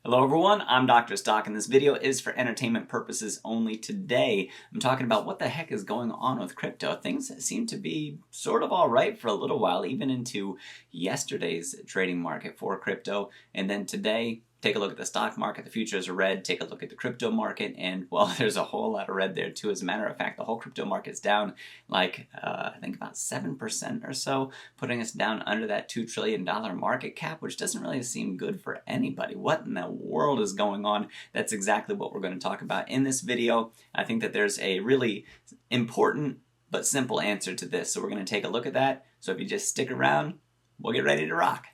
Hello everyone, I'm Dr. Stock and this video is for entertainment purposes only. Today I'm talking about what the heck is going on with crypto. Things seem to be sort of alright for a little while, even into yesterday's trading market for crypto. And then today, take a look at the stock market. The futures are red. Take a look at the crypto market, and well, there's a whole lot of red there too. As a matter of fact, the whole crypto market's down like I think about 7% or so, putting us down under that $2 trillion market cap, which doesn't really seem good for anybody. What in the world is going on? That's exactly what we're going to talk about in this video. I think that there's a really important but simple answer to this, so we're going to take a look at that. So if you just stick around, we'll get ready to rock.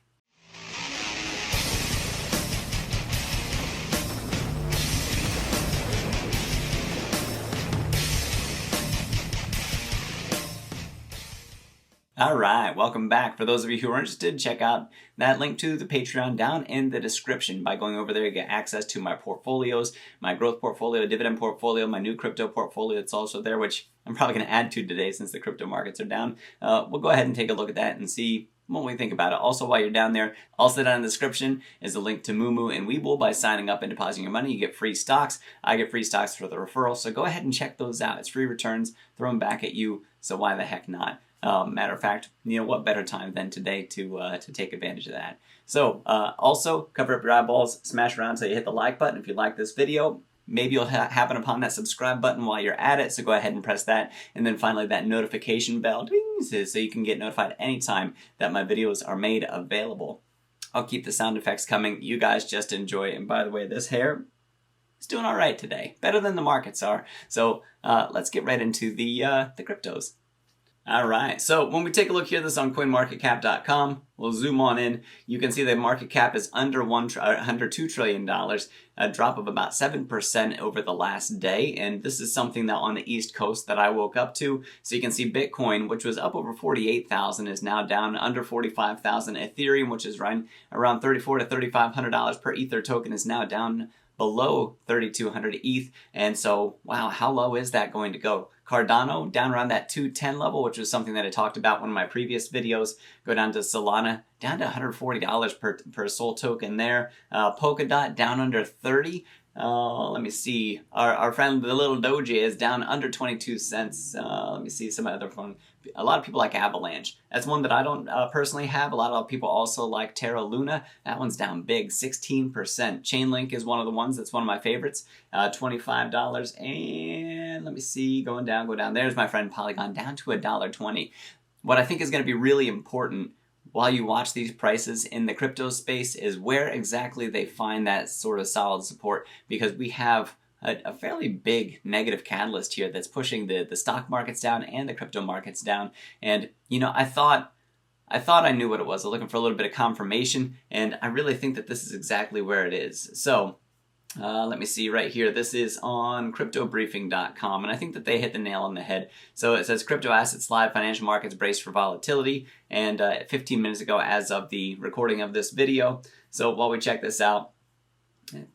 Alright, welcome back. For those of you who are interested, check out that link to the Patreon down in the description. By going over there, you get access to my portfolios, my growth portfolio, dividend portfolio, my new crypto portfolio. It's also there, which I'm probably going to add to today since the crypto markets are down. We'll go ahead and take a look at that and see what we think about it. Also, while you're down there, also down in the description is a link to Moomoo and Webull. By signing up and depositing your money, you get free stocks. I get free stocks for the referral, so go ahead and check those out. It's free returns, throw them back at you, so why the heck not? Matter of fact, you know, what better time than today to take advantage of that. So, also, cover up your eyeballs, smash around so you hit the like button if you like this video. Maybe you'll happen upon that subscribe button while you're at it, so go ahead and press that. And then finally, that notification bell, ding, so you can get notified anytime that my videos are made available. I'll keep the sound effects coming. You guys just enjoy. And by the way, this hair is doing all right today. Better than the markets are. So, let's get right into the cryptos. Alright, so when we take a look here, this is on coinmarketcap.com. We'll zoom on in. You can see the market cap is under $2 trillion, a drop of about 7% over the last day. And this is something that on the East Coast that I woke up to. So you can see Bitcoin, which was up over 48,000, is now down under 45,000. Ethereum, which is around $3,400 to $3,500 per Ether token, is now down below 3,200 ETH. And so, wow, how low is that going to go? Cardano down around that 210 level, which was something that I talked about in one of my previous videos. Go down to Solana, down to $140 per SOL token there. Polkadot down under 30. Let me see. Our friend the little Doji is down under 22 cents. Let me see some other fun. A lot of people like Avalanche. That's one that I don't personally have. A lot of people also like Terra Luna. That one's down big, 16%. Chainlink is one of the ones that's one of my favorites. $25. And let me see, go down. There's my friend Polygon, down to $1.20. What I think is going to be really important while you watch these prices in the crypto space is where exactly they find that sort of solid support, because we have a fairly big negative catalyst here that's pushing the stock markets down and the crypto markets down. And, you know, I thought I knew what it was. I was looking for a little bit of confirmation, and I really think that this is exactly where it is. So, let me see right here. This is on cryptobriefing.com, and I think that they hit the nail on the head. So it says, crypto assets live, financial markets brace for volatility, and 15 minutes ago as of the recording of this video. So while we check this out,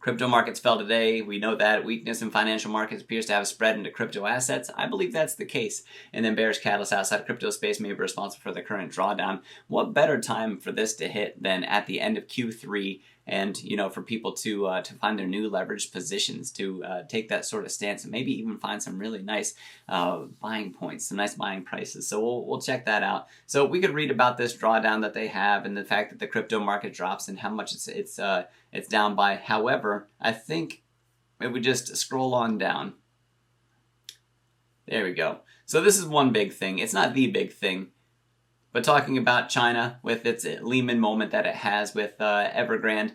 crypto markets fell today. We know that weakness in financial markets appears to have spread into crypto assets. I believe that's the case. And then bearish catalysts outside crypto space may be responsible for the current drawdown. What better time for this to hit than at the end of Q3, and you know, for people to find their new leveraged positions, to take that sort of stance, and maybe even find some really nice buying points, some nice buying prices. So we'll check that out. So we could read about this drawdown that they have, and the fact that the crypto market drops, and how much it's down by. However, I think if we just scroll on down, there we go. So this is one big thing. It's not the big thing, but talking about China with its Lehman moment that it has with Evergrande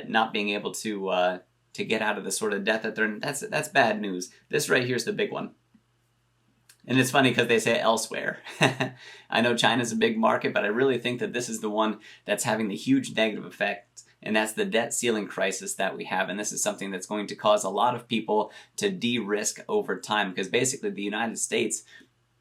not being able to get out of the sort of debt that they're in, that's bad news. This right here is the big one. And it's funny because they say elsewhere. I know China's a big market, but I really think that this is the one that's having the huge negative effect, and that's the debt ceiling crisis that we have. And this is something that's going to cause a lot of people to de-risk over time, because basically the United States,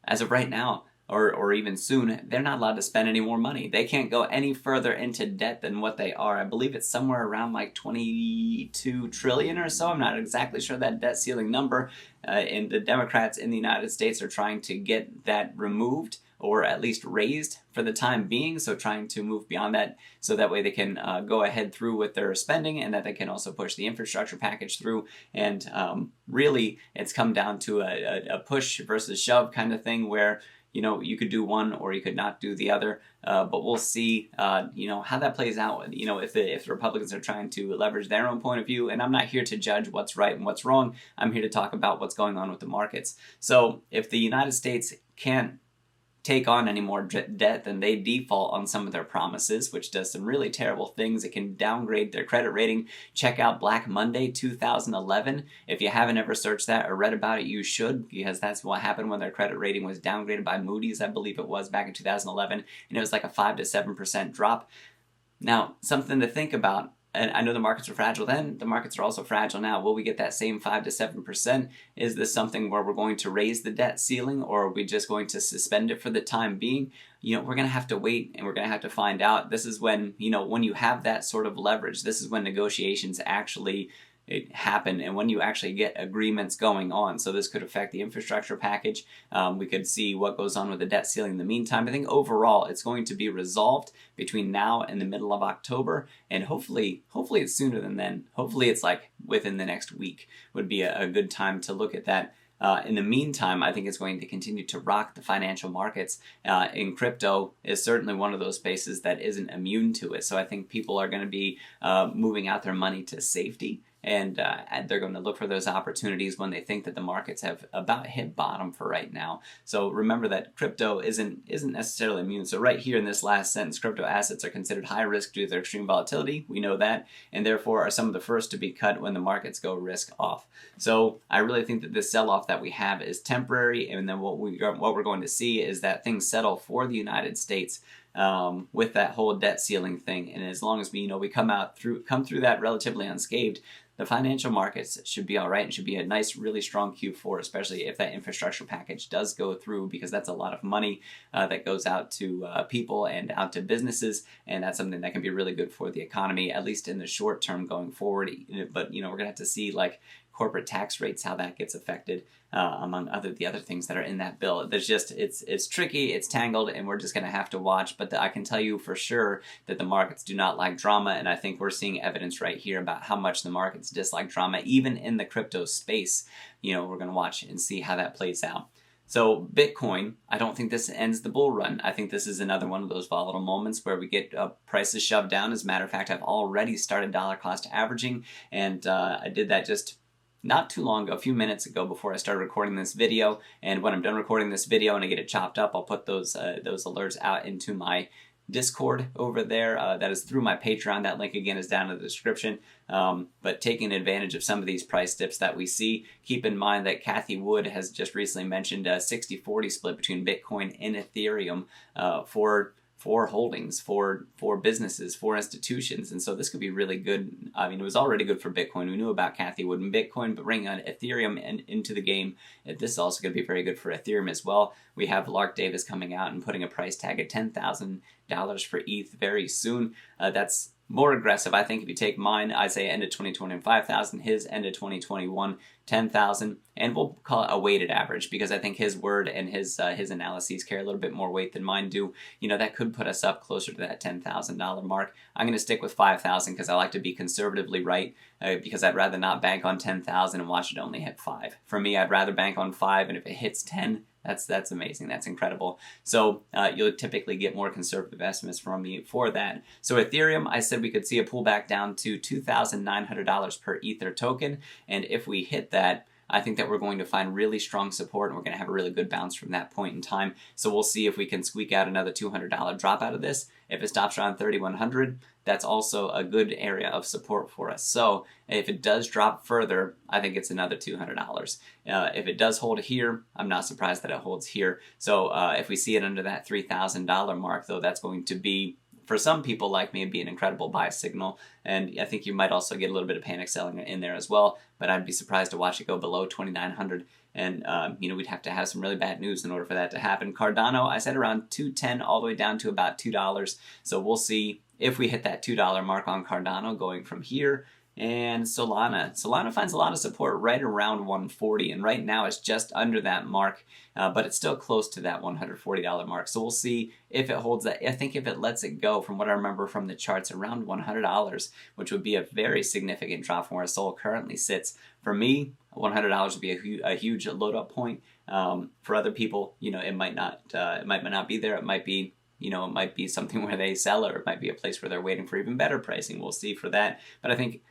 as of right now, or even soon, they're not allowed to spend any more money. They can't go any further into debt than what they are. I believe it's somewhere around like 22 trillion or so. I'm not exactly sure that debt ceiling number. And the Democrats in the United States are trying to get that removed, or at least raised for the time being. So trying to move beyond that so that way they can go ahead through with their spending, and that they can also push the infrastructure package through. And really, it's come down to a push versus shove kind of thing where, you know, you could do one or you could not do the other, but we'll see, you know, how that plays out. You know, if the Republicans are trying to leverage their own point of view, and I'm not here to judge what's right and what's wrong. I'm here to talk about what's going on with the markets. So if the United States can't take on any more debt, then they default on some of their promises, which does some really terrible things. It can downgrade their credit rating. Check out Black Monday 2011. If you haven't ever searched that or read about it, you should, because that's what happened when their credit rating was downgraded by Moody's, I believe it was, back in 2011, and it was like a 5 to 7% drop. Now, something to think about. And I know the markets were fragile then, the markets are also fragile now. Will we get that same 5 to 7%? Is this something where we're going to raise the debt ceiling, or are we just going to suspend it for the time being? You know, we're going to have to wait, and we're going to have to find out. This is when, you know, when you have that sort of leverage, this is when negotiations actually happen, and when you actually get agreements going on. So this could affect the infrastructure package. We could see what goes on with the debt ceiling in the meantime. I think overall it's going to be resolved between now and the middle of October, and hopefully it's sooner than then. Hopefully it's like within the next week would be a good time to look at that. In the meantime, I think it's going to continue to rock the financial markets. In crypto is certainly one of those spaces that isn't immune to it. So I think people are going to be moving out their money to safety. And they're going to look for those opportunities when they think that the markets have about hit bottom for right now. So remember that crypto isn't necessarily immune. So right here in this last sentence, crypto assets are considered high risk due to their extreme volatility. We know that, and therefore are some of the first to be cut when the markets go risk off. So I really think that this sell-off that we have is temporary, and then what we're going to see is that things settle for the United States. With that whole debt ceiling thing, and as long as we come through that relatively unscathed, the financial markets should be all right, and should be a nice, really strong Q4, especially if that infrastructure package does go through, because that's a lot of money that goes out to people and out to businesses, and that's something that can be really good for the economy, at least in the short term going forward. But we're gonna have to see like corporate tax rates, how that gets affected, among the other things that are in that bill. There's just, it's tricky, it's tangled, and we're just going to have to watch. But I can tell you for sure that the markets do not like drama, and I think we're seeing evidence right here about how much the markets dislike drama, even in the crypto space. We're going to watch and see how that plays out. So Bitcoin, I don't think this ends the bull run. I think this is another one of those volatile moments where we get prices shoved down. As a matter of fact, I've already started dollar cost averaging, and I did that just not too long ago, a few minutes ago, before I started recording this video. And when I'm done recording this video and I get it chopped up, I'll put those alerts out into my Discord over there. That is through my Patreon. That link again is down in the description. But taking advantage of some of these price dips that we see, keep in mind that Cathie Wood has just recently mentioned a 60-40 split between Bitcoin and Ethereum for holdings, for businesses, for institutions. And so this could be really good. I mean, it was already good for Bitcoin. We knew about Cathie Wood and Bitcoin, but bringing on Ethereum into the game, this is also going to be very good for Ethereum as well. We have Lark Davis coming out and putting a price tag at $10,000 for ETH very soon. That's more aggressive. I think if you take mine, I say end of 2020 5,000, his end of 2021 10,000, and we'll call it a weighted average, because I think his word and his analyses carry a little bit more weight than mine do. That could put us up closer to that $10,000 mark. I'm going to stick with 5,000 because I like to be conservatively right, because I'd rather not bank on 10,000 and watch it only hit 5. For me, I'd rather bank on 5, and if it hits 10, that's amazing. That's incredible. So you'll typically get more conservative estimates from me for that. So Ethereum, I said we could see a pullback down to $2,900 per Ether token. And if we hit that, I think that we're going to find really strong support, and we're going to have a really good bounce from that point in time. So we'll see if we can squeak out another $200 drop out of this. If it stops around 3,100, that's also a good area of support for us. So if it does drop further, I think it's another $200. If it does hold here, I'm not surprised that it holds here. So if we see it under that $3,000 mark, though, that's going to be, for some people like me, it'd be an incredible buy signal. And I think you might also get a little bit of panic selling in there as well. But I'd be surprised to watch it go below 2,900. And, we'd have to have some really bad news in order for that to happen. Cardano, I said around 210 all the way down to about $2. So we'll see if we hit that $2 mark on Cardano going from here. And Solana finds a lot of support right around 140, and right now it's just under that mark, but it's still close to that $140 mark. So we'll see if it holds that. I think if it lets it go, from what I remember from the charts, around $100, which would be a very significant drop from where Sol currently sits. For me, $100 would be a huge load up point. For other people, it might not be there. It might be, it might be something where they sell, or it might be a place where they're waiting for even better pricing. We'll see for that. But I think,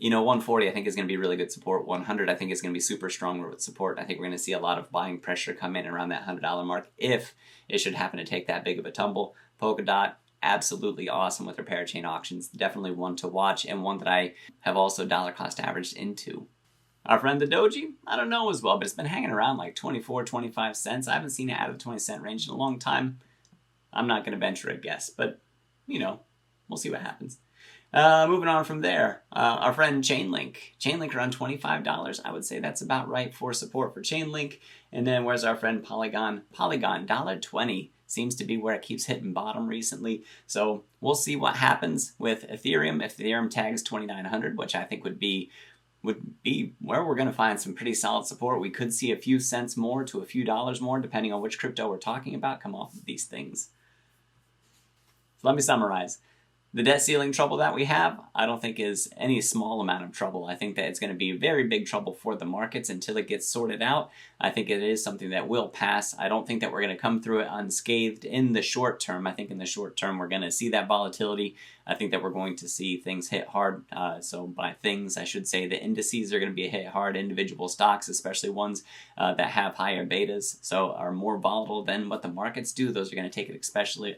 140 I think is going to be really good support. 100 I think is going to be super strong with support. I think we're going to see a lot of buying pressure come in around that $100 mark if it should happen to take that big of a tumble. Polkadot, absolutely awesome with their parachain auctions. Definitely one to watch, and one that I have also dollar cost averaged into. Our friend the Doji, I don't know as well, but it's been hanging around like 24, 25 cents. I haven't seen it out of the 20-cent range in a long time. I'm not going to venture a guess, but, we'll see what happens. Moving on from there, our friend Chainlink. Chainlink around $25. I would say that's about right for support for Chainlink. And then where's our friend Polygon? Polygon, $1.20 seems to be where it keeps hitting bottom recently. So we'll see what happens with Ethereum. If Ethereum tags 2,900, which I think would be where we're going to find some pretty solid support. We could see a few cents more to a few dollars more, depending on which crypto we're talking about, come off of these things. So let me summarize. The debt ceiling trouble that we have, I don't think is any small amount of trouble. I think that it's going to be very big trouble for the markets until it gets sorted out. I think it is something that will pass. I don't think that we're going to come through it unscathed in the short term. I think in the short term we're going to see that volatility. I think that we're going to see things hit hard. So by things, I should say the indices are going to be hit hard. Individual stocks, especially ones that have higher betas, so are more volatile than what the markets do. Those are going to take it especially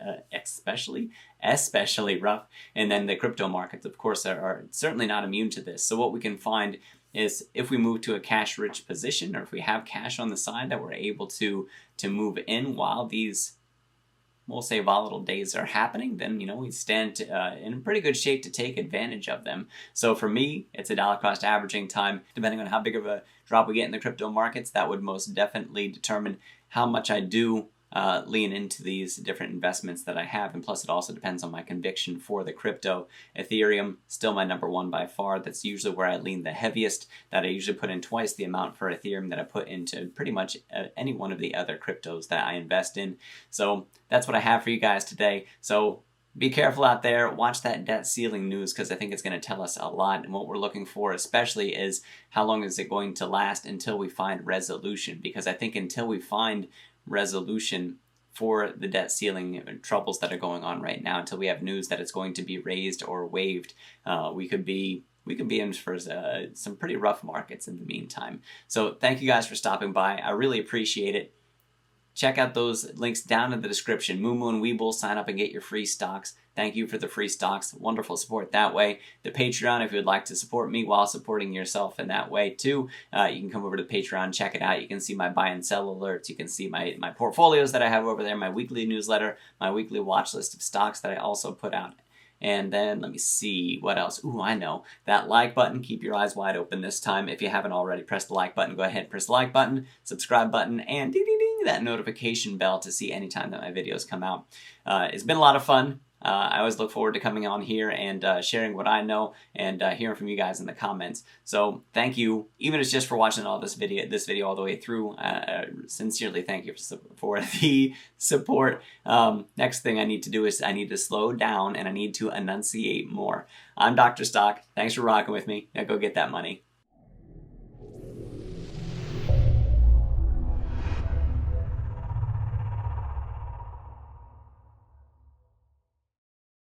rough. And then the crypto markets, of course, are certainly not immune to this. So what we can find is if we move to a cash-rich position, or if we have cash on the side that we're able to move in while these, we'll say, volatile days are happening, then we stand in pretty good shape to take advantage of them. So for me, it's a dollar cost averaging time. Depending on how big of a drop we get in the crypto markets, that would most definitely determine how much I do lean into these different investments that I have. And plus it also depends on my conviction for the crypto. Ethereum, still my number one by far. That's usually where I lean the heaviest. That I usually put in twice the amount for Ethereum that I put into pretty much any one of the other cryptos that I invest in. So that's what I have for you guys today. So be careful out there. Watch that debt ceiling news, because I think it's going to tell us a lot. And what we're looking for especially is how long is it going to last until we find resolution. Because I think until we find resolution for the debt ceiling troubles that are going on right now, until we have news that it's going to be raised or waived, we could be in for some pretty rough markets in the meantime. So thank you guys for stopping by. I really appreciate it. Check out those links down in the description. Moomoo and Weeble, sign up and get your free stocks. Thank you for the free stocks. Wonderful support that way. The Patreon, if you would like to support me while supporting yourself in that way too, you can come over to the Patreon, check it out. You can see my buy and sell alerts. You can see my portfolios that I have over there, my weekly newsletter, my weekly watch list of stocks that I also put out. And then let me see what else. Ooh, I know. That like button, keep your eyes wide open this time. If you haven't already pressed the like button, go ahead and press the like button, subscribe button, and ding ding ding, that notification bell to see anytime that my videos come out. It's been a lot of fun. I always look forward to coming on here and sharing what I know and hearing from you guys in the comments. So thank you, even if it's just for watching all this video all the way through. Sincerely, thank you for the support. Next thing I need to do is I need to slow down and I need to enunciate more. I'm Dr. Stock. Thanks for rocking with me. Now go get that money.